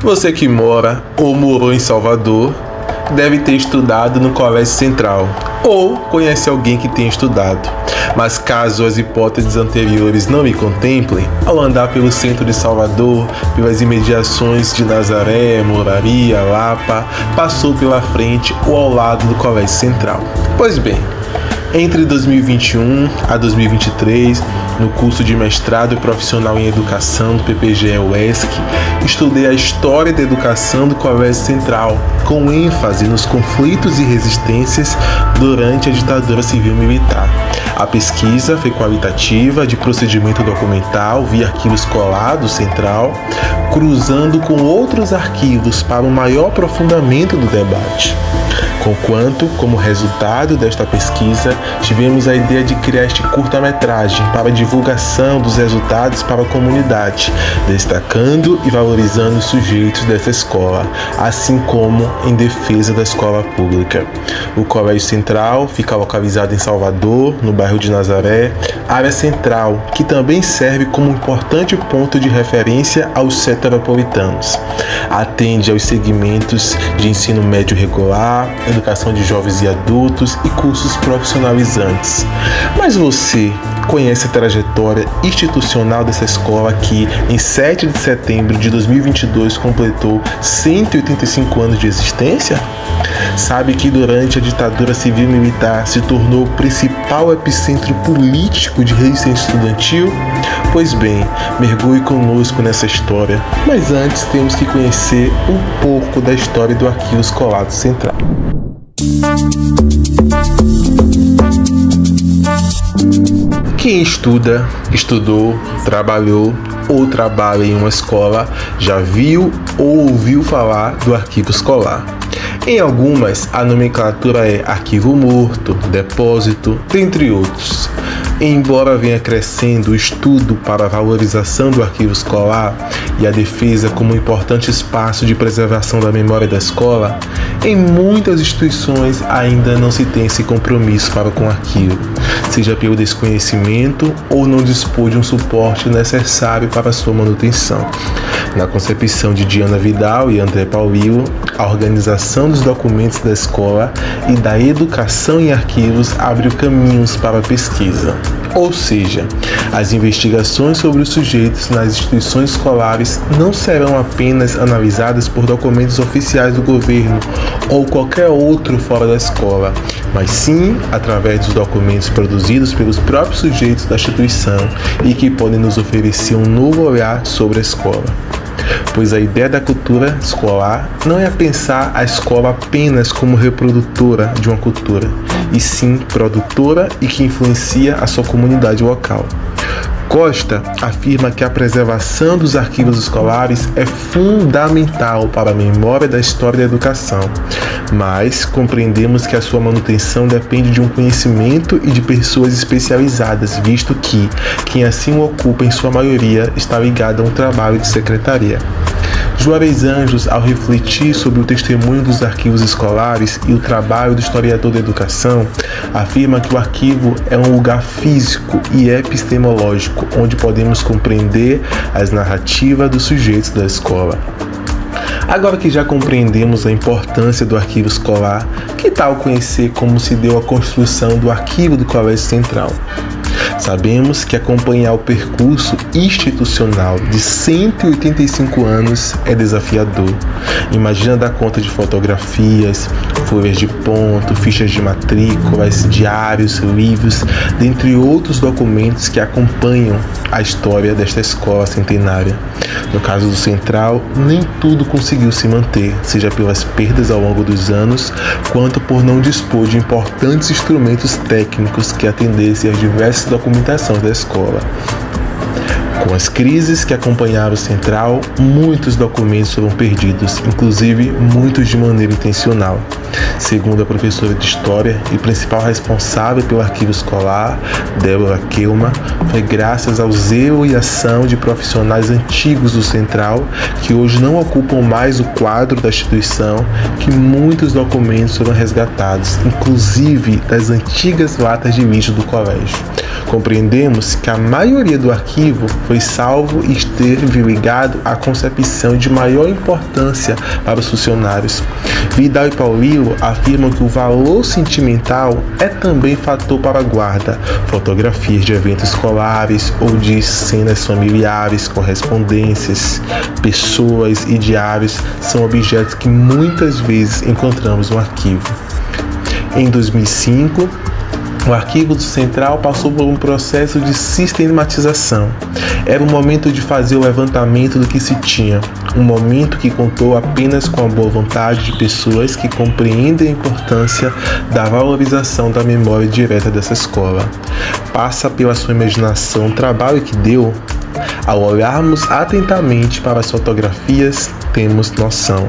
Você que mora ou morou em Salvador deve ter estudado no Colégio Central ou conhece alguém que tenha estudado. Mas caso as hipóteses anteriores não me contemplem, ao andar pelo centro de Salvador, pelas imediações de Nazaré, Moraria, Lapa, passou pela frente ou ao lado do Colégio Central. Pois bem, entre 2021 a 2023, no curso de mestrado profissional em educação do PPGE-UESC, estudei a história da educação do Colégio Central, com ênfase nos conflitos e resistências durante a ditadura civil-militar. A pesquisa foi qualitativa, de procedimento documental via arquivo escolar do Central, cruzando com outros arquivos para um maior aprofundamento do debate. Conquanto, como resultado desta pesquisa, tivemos a ideia de criar este curta-metragem para a divulgação dos resultados para a comunidade, destacando e valorizando os sujeitos dessa escola, assim como em defesa da escola pública. O Colégio Central fica localizado em Salvador, no bairro de Nazaré, área central, que também serve como um importante ponto de referência aos seteropolitanos. Atende aos segmentos de ensino médio regular, educação de jovens e adultos e cursos profissionalizantes. Mas você conhece a trajetória institucional dessa escola que, em 7 de setembro de 2022, completou 185 anos de existência? Sabe que durante a ditadura civil-militar se tornou o principal epicentro político de resistência estudantil? Pois bem, mergulhe conosco nessa história, mas antes temos que conhecer um pouco da história do Arquivo Escolar do Central. Quem estuda, estudou, trabalhou ou trabalha em uma escola já viu ou ouviu falar do arquivo escolar. Em algumas, a nomenclatura é arquivo morto, depósito, dentre outros. Embora venha crescendo o estudo para a valorização do arquivo escolar e a defesa como um importante espaço de preservação da memória da escola, em muitas instituições ainda não se tem esse compromisso para com o arquivo, seja pelo desconhecimento ou não dispor de um suporte necessário para a sua manutenção. Na concepção de Diana Vidal e André Paulillo, a organização dos documentos da escola e da educação em arquivos abre caminhos para a pesquisa. Ou seja, as investigações sobre os sujeitos nas instituições escolares não serão apenas analisadas por documentos oficiais do governo ou qualquer outro fora da escola, mas sim através dos documentos produzidos pelos próprios sujeitos da instituição e que podem nos oferecer um novo olhar sobre a escola. Pois a ideia da cultura escolar não é pensar a escola apenas como reprodutora de uma cultura, e sim produtora e que influencia a sua comunidade local. Costa afirma que a preservação dos arquivos escolares é fundamental para a memória da história da educação, mas compreendemos que a sua manutenção depende de um conhecimento e de pessoas especializadas, visto que quem assim o ocupa, em sua maioria, está ligado a um trabalho de secretaria. Juarez Anjos, ao refletir sobre o testemunho dos arquivos escolares e o trabalho do historiador da educação, afirma que o arquivo é um lugar físico e epistemológico, onde podemos compreender as narrativas dos sujeitos da escola. Agora que já compreendemos a importância do arquivo escolar, que tal conhecer como se deu a construção do arquivo do Colégio Central? Sabemos que acompanhar o percurso institucional de 185 anos é desafiador. Imagina dar conta de fotografias, folhas de ponto, fichas de matrículas, diários, livros, dentre outros documentos que acompanham a história desta escola centenária. No caso do Central, nem tudo conseguiu se manter, seja pelas perdas ao longo dos anos, quanto por não dispor de importantes instrumentos técnicos que atendessem às diversas documentações da escola. Com as crises que acompanharam o Central, muitos documentos foram perdidos, inclusive muitos de maneira intencional. Segundo a professora de História e principal responsável pelo arquivo escolar, Débora Kelma, foi graças ao zelo e ação de profissionais antigos do Central, que hoje não ocupam mais o quadro da instituição, que muitos documentos foram resgatados, inclusive das antigas latas de lixo do colégio. Compreendemos que a maioria do arquivo foi salvo e esteve ligado à concepção de maior importância para os funcionários. Vidal e Paulillo afirmam que o valor sentimental é também fator para a guarda. Fotografias de eventos escolares ou de cenas familiares, correspondências, pessoas e diários são objetos que muitas vezes encontramos no arquivo. Em 2005, o Arquivo Central passou por um processo de sistematização. Era o momento de fazer o levantamento do que se tinha, um momento que contou apenas com a boa vontade de pessoas que compreendem a importância da valorização da memória direta dessa escola. Passa pela sua imaginação o trabalho que deu. Ao olharmos atentamente para as fotografias, temos noção.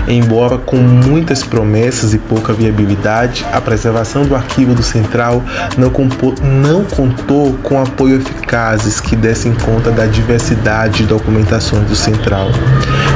Embora com muitas promessas e pouca viabilidade, a preservação do arquivo do Central não contou com apoio eficazes que dessem conta da diversidade de documentações do Central.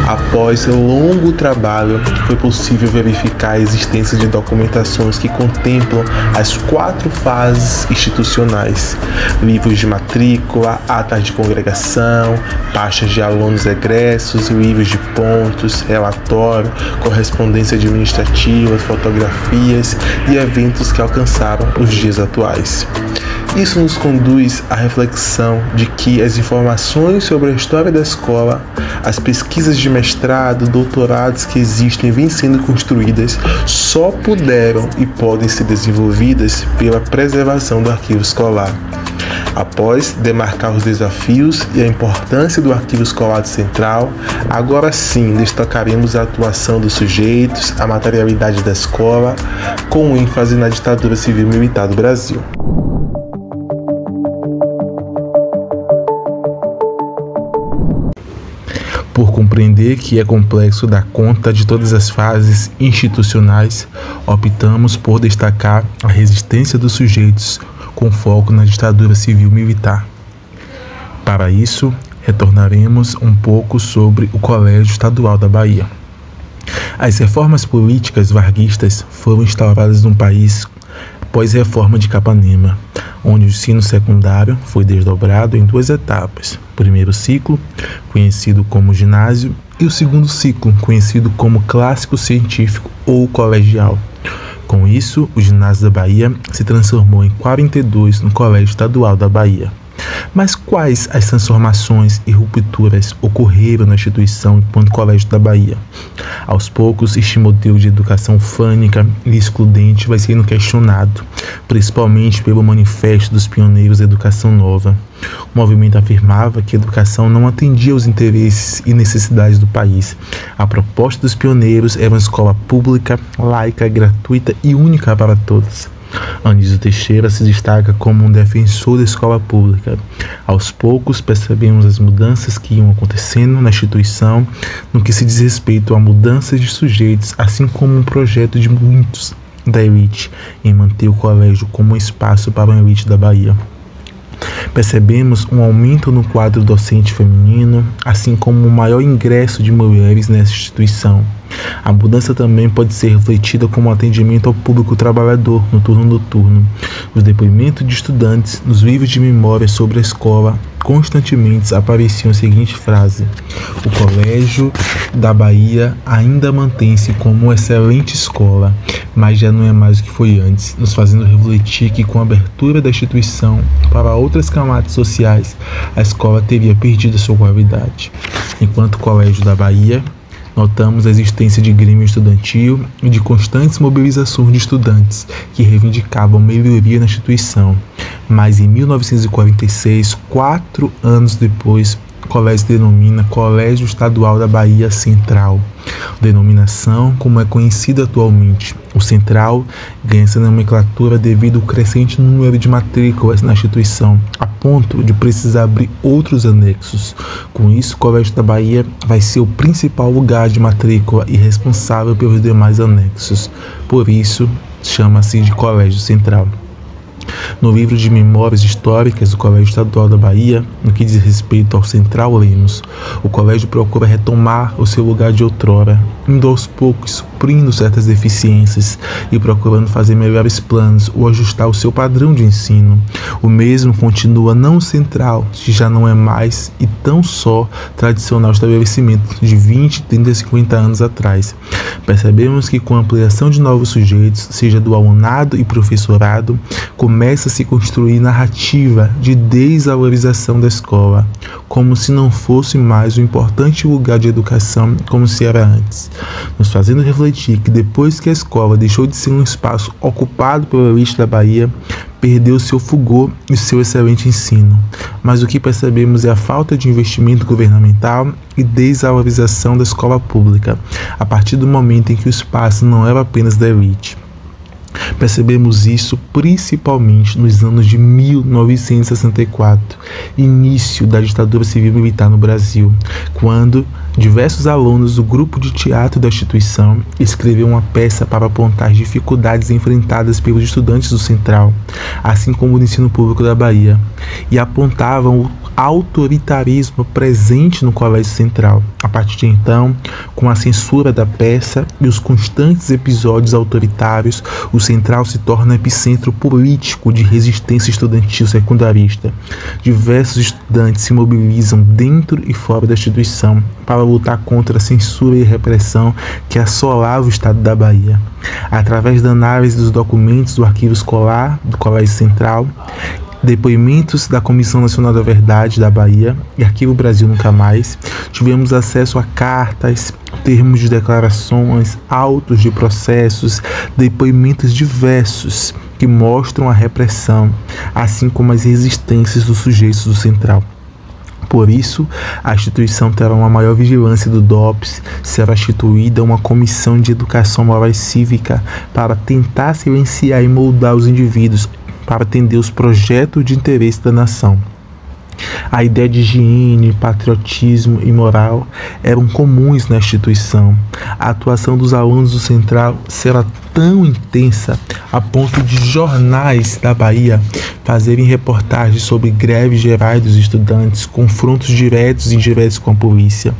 Após longo trabalho, foi possível verificar a existência de documentações que contemplam as 4 fases institucionais: livros de matrícula, atas de congregação, pastas de alunos egressos, livros de pontos, relatório, correspondência administrativa, fotografias e eventos que alcançaram os dias atuais. Isso nos conduz à reflexão de que as informações sobre a história da escola, as pesquisas de mestrado, doutorados que existem e vêm sendo construídas, só puderam e podem ser desenvolvidas pela preservação do arquivo escolar. Após demarcar os desafios e a importância do Arquivo Escolar Central, agora sim destacaremos a atuação dos sujeitos, a materialidade da escola, com ênfase na ditadura civil-militar do Brasil. Por compreender que é complexo dar conta de todas as fases institucionais, optamos por destacar a resistência dos sujeitos com foco na ditadura civil-militar. Para isso, retornaremos um pouco sobre o Colégio Estadual da Bahia. As reformas políticas varguistas foram instauradas no país pós-reforma de Capanema, onde o ensino secundário foi desdobrado em 2 etapas. O primeiro ciclo, conhecido como ginásio, e o segundo ciclo, conhecido como clássico científico ou colegial. Com isso, o Ginásio da Bahia se transformou em 42 no Colégio Estadual da Bahia. Mas quais as transformações e rupturas ocorreram na instituição enquanto Colégio da Bahia? Aos poucos, este modelo de educação fânica e excludente vai sendo questionado, principalmente pelo Manifesto dos Pioneiros da Educação Nova. O movimento afirmava que a educação não atendia aos interesses e necessidades do país. A proposta dos pioneiros era uma escola pública, laica, gratuita e única para todos. Anísio Teixeira se destaca como um defensor da escola pública. Aos poucos percebemos as mudanças que iam acontecendo na instituição no que se diz respeito a mudanças de sujeitos, assim como um projeto de muitos da elite em manter o colégio como um espaço para a elite da Bahia. Percebemos um aumento no quadro docente feminino, assim como um maior ingresso de mulheres nessa instituição. A mudança também pode ser refletida como atendimento ao público trabalhador no turno noturno. Os depoimentos de estudantes nos livros de memória sobre a escola constantemente apareciam a seguinte frase: o Colégio da Bahia ainda mantém-se como uma excelente escola, mas já não é mais o que foi antes, nos fazendo refletir que com a abertura da instituição para outras camadas sociais, a escola teria perdido sua qualidade. Enquanto Colégio da Bahia, notamos a existência de grêmio estudantil e de constantes mobilizações de estudantes que reivindicavam melhoria na instituição. Mas em 1946, 4 anos depois, o colégio se denomina Colégio Estadual da Bahia Central, denominação como é conhecida atualmente. O Central ganha essa nomenclatura devido ao crescente número de matrículas na instituição, a ponto de precisar abrir outros anexos. Com isso, o Colégio da Bahia vai ser o principal lugar de matrícula e responsável pelos demais anexos. Por isso, chama-se de Colégio Central. No livro de Memórias Históricas do Colégio Estadual da Bahia, no que diz respeito ao Central, lemos: o colégio procura retomar o seu lugar de outrora, indo aos poucos suprindo certas deficiências e procurando fazer melhores planos ou ajustar o seu padrão de ensino. O mesmo continua não central, que já não é mais e tão só tradicional estabelecimento de 20, 30, 50 anos atrás. Percebemos que com a ampliação de novos sujeitos, seja do alunado e professorado, começa a se construir narrativa de desvalorização da escola, como se não fosse mais um importante lugar de educação como se era antes, nos fazendo refletir que depois que a escola deixou de ser um espaço ocupado pela elite da Bahia, perdeu seu fulgor e seu excelente ensino. Mas o que percebemos é a falta de investimento governamental e desvalorização da escola pública, a partir do momento em que o espaço não era apenas da elite. Percebemos isso principalmente nos anos de 1964, início da ditadura civil-militar no Brasil, quando diversos alunos do grupo de teatro da instituição escreveram uma peça para apontar as dificuldades enfrentadas pelos estudantes do Central, assim como do ensino público da Bahia, e apontavam o autoritarismo presente no Colégio Central. A partir de então, com a censura da peça e os constantes episódios autoritários, o Central se torna epicentro político de resistência estudantil secundarista. Diversos estudantes se mobilizam dentro e fora da instituição para lutar contra a censura e repressão que assolava o estado da Bahia. Através da análise dos documentos do arquivo escolar do Colégio Central, depoimentos da Comissão Nacional da Verdade da Bahia e Arquivo Brasil Nunca Mais, tivemos acesso a cartas, termos de declarações, autos de processos, depoimentos diversos que mostram a repressão, assim como as resistências dos sujeitos do Central. Por isso, a instituição terá uma maior vigilância do DOPS, será instituída uma comissão de educação moral e cívica para tentar silenciar e moldar os indivíduos para atender os projetos de interesse da nação. A ideia de higiene, patriotismo e moral eram comuns na instituição. A atuação dos alunos do Central será tão intensa a ponto de jornais da Bahia fazerem reportagens sobre greves gerais dos estudantes, confrontos diretos e indiretos com a polícia.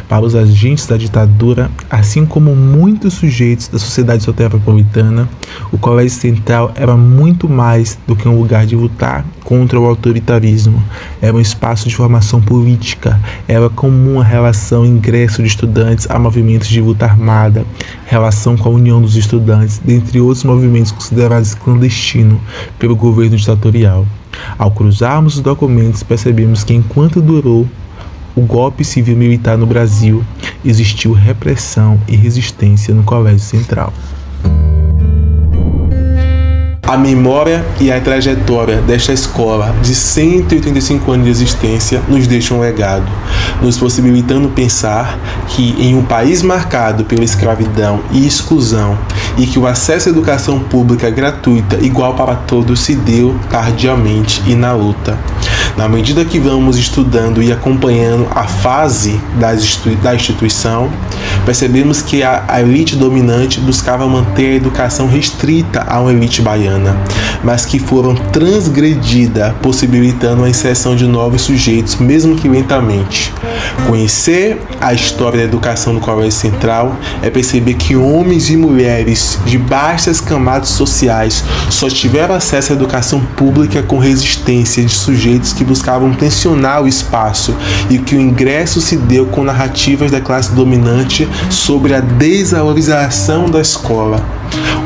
Para os agentes da ditadura, assim como muitos sujeitos da sociedade soteropolitana, o Colégio Central era muito mais do que um lugar de lutar contra o autoritarismo. Era um espaço de formação política, era comum a relação ingresso de estudantes a movimentos de luta armada, relação com a União dos Estudantes, dentre outros movimentos considerados clandestinos pelo governo ditatorial. Ao cruzarmos os documentos, percebemos que enquanto durou o golpe civil-militar no Brasil, existiu repressão e resistência no Colégio Central. A memória e a trajetória desta escola de 185 anos de existência nos deixa um legado, nos possibilitando pensar que em um país marcado pela escravidão e exclusão e que o acesso à educação pública gratuita igual para todos se deu tardiamente e na luta. Na medida que vamos estudando e acompanhando a fase da instituição, percebemos que a elite dominante buscava manter a educação restrita a uma elite baiana, mas que foram transgredidas, possibilitando a inserção de novos sujeitos, mesmo que lentamente. Conhecer a história da educação do Colégio Central é perceber que homens e mulheres de baixas camadas sociais só tiveram acesso à educação pública com resistência de sujeitos que buscavam tensionar o espaço e que o ingresso se deu com narrativas da classe dominante sobre a desvalorização da escola.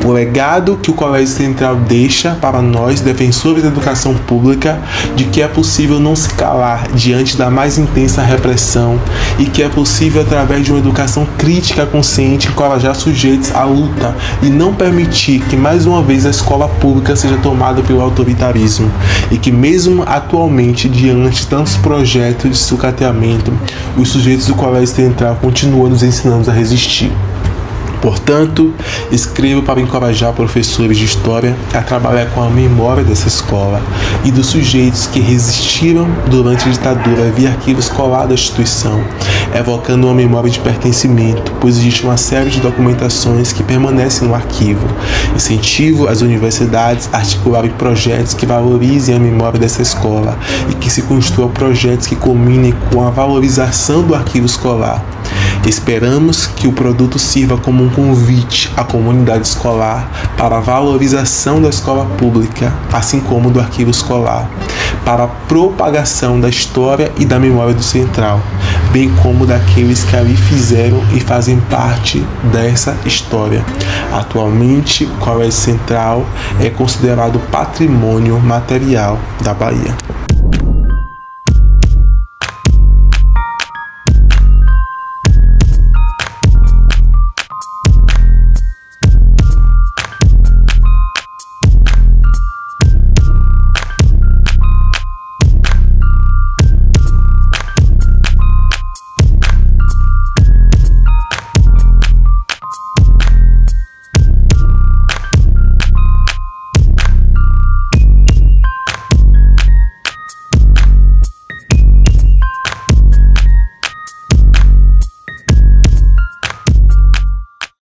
O legado que o Colégio Central deixa para nós, defensores da educação pública, de que é possível não se calar diante da mais intensa repressão e que é possível, através de uma educação crítica consciente, encorajar sujeitos à luta e não permitir que mais uma vez a escola pública seja tomada pelo autoritarismo e que mesmo atualmente, diante de tantos projetos de sucateamento, os sujeitos do Colégio Central continuam nos ensinando a resistir. Portanto, escrevo para encorajar professores de história a trabalhar com a memória dessa escola e dos sujeitos que resistiram durante a ditadura via arquivo escolar da instituição, evocando uma memória de pertencimento, pois existe uma série de documentações que permanecem no arquivo. Incentivo as universidades a articularem projetos que valorizem a memória dessa escola e que se construam projetos que culminem com a valorização do arquivo escolar. Esperamos que o produto sirva como um convite à comunidade escolar para a valorização da escola pública, assim como do arquivo escolar, para a propagação da história e da memória do Central, bem como daqueles que ali fizeram e fazem parte dessa história. Atualmente, o Colégio Central é considerado patrimônio material da Bahia.